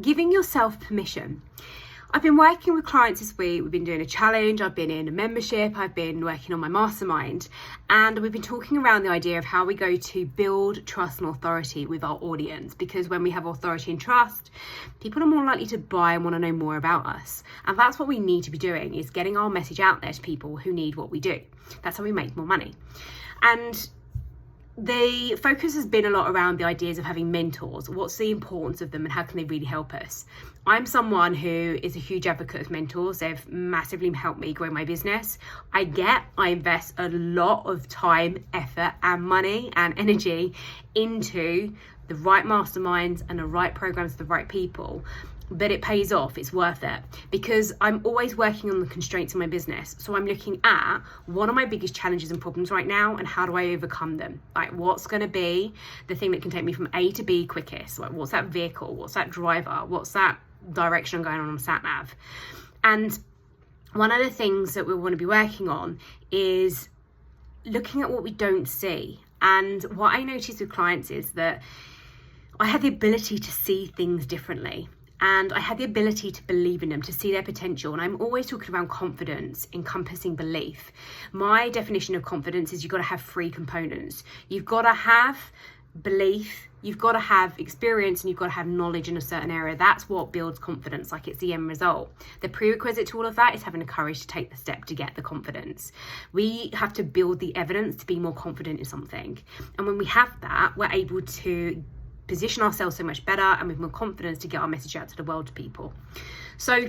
giving yourself permission. I've been working with clients this week. We've been doing a challenge. I've been in a membership. I've been working on my mastermind. And we've been talking around the idea of how we go to build trust and authority with our audience. Because when we have authority and trust, people are more likely to buy and want to know more about us. And that's what we need to be doing, is getting our message out there to people who need what we do. That's how we make more money. And the focus has been a lot around the ideas of having mentors. What's the importance of them and how can they really help us? I'm someone who is a huge advocate of mentors. They've massively helped me grow my business. I invest a lot of time, effort and money and energy into the right masterminds and the right programs for the right people. But it pays off, it's worth it, because I'm always working on the constraints of my business. So I'm looking at what are my biggest challenges and problems right now and how do I overcome them? Like, what's going to be the thing that can take me from A to B quickest? Like, what's that vehicle? What's that driver? What's that direction I'm going on sat nav? And one of the things that we want to be working on is looking at what we don't see. And what I notice with clients is that I have the ability to see things differently. And I had the ability to believe in them, to see their potential. And I'm always talking around confidence, encompassing belief. My definition of confidence is you've got to have 3 components. You've got to have belief, you've got to have experience, and you've got to have knowledge in a certain area. That's what builds confidence, like it's the end result. The prerequisite to all of that is having the courage to take the step to get the confidence. We have to build the evidence to be more confident in something. And when we have that, we're able to position ourselves so much better and with more confidence to get our message out to the world to people. So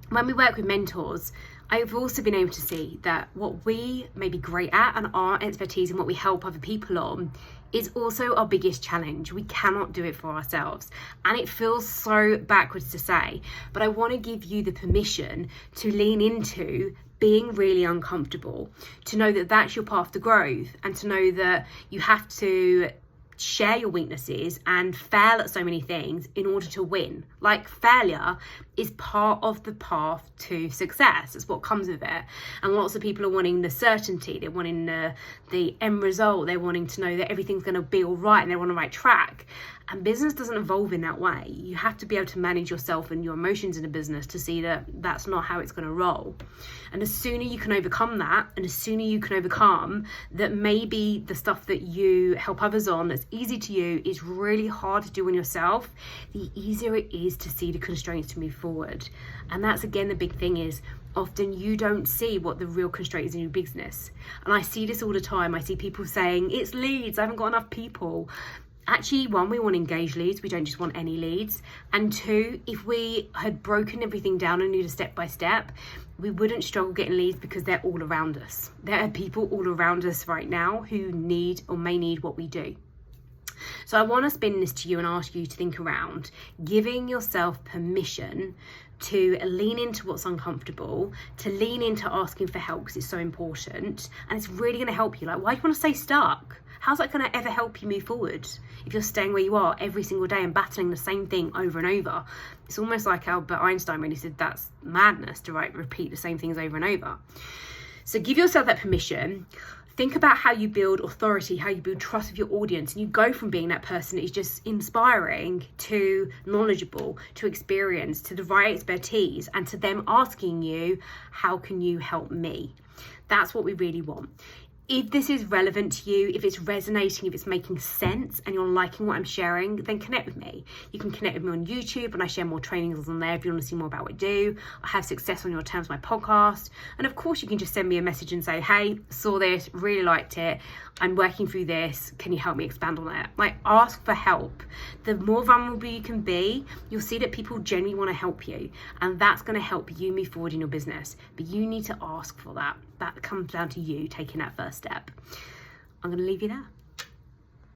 when we work with mentors, I've also been able to see that what we may be great at and our expertise and what we help other people on is also our biggest challenge. We cannot do it for ourselves. And it feels so backwards to say, but I want to give you the permission to lean into being really uncomfortable, to know that that's your path to growth, and to know that you have to share your weaknesses and fail at so many things in order to win. Like, failure is part of the path to success. It's what comes with it. And lots of people are wanting the certainty. They're wanting the end result. They're wanting to know that everything's going to be all right and they're on the right track. And business doesn't evolve in that way. You have to be able to manage yourself and your emotions in a business to see that that's not how it's going to roll. And the sooner you can overcome that, and the sooner you can overcome that maybe the stuff that you help others on that's easy to you is really hard to do on yourself, the easier it is to see the constraints to move forward. And that's, again, the big thing is often you don't see what the real constraint is in your business. And I see this all the time. I see people saying, it's leads, I haven't got enough people. Actually, 1, we want engaged leads. We don't just want any leads. And 2, if we had broken everything down and knew the step by step, we wouldn't struggle getting leads because they're all around us. There are people all around us right now who need or may need what we do. So I want to spin this to you and ask you to think around giving yourself permission to lean into what's uncomfortable, to lean into asking for help because it's so important and it's really going to help you. Like, why do you want to stay stuck? How's that going to ever help you move forward if you're staying where you are every single day and battling the same thing over and over? It's almost like Albert Einstein when he said that's madness to repeat the same things over and over. So give yourself that permission. Think about how you build authority, how you build trust with your audience, and you go from being that person that is just inspiring to knowledgeable, to experienced, to the right expertise, and to them asking you, how can you help me? That's what we really want. If this is relevant to you, if it's resonating, if it's making sense and you're liking what I'm sharing, then connect with me. You can connect with me on YouTube and I share more trainings on there if you want to see more about what I do. I have Success on Your Terms, my podcast. And of course, you can just send me a message and say, hey, saw this, really liked it. I'm working through this. Can you help me expand on it? Like, ask for help. The more vulnerable you can be, you'll see that people genuinely want to help you. And that's going to help you move forward in your business. But you need to ask for that. That comes down to you taking that first step. I'm going to leave you there.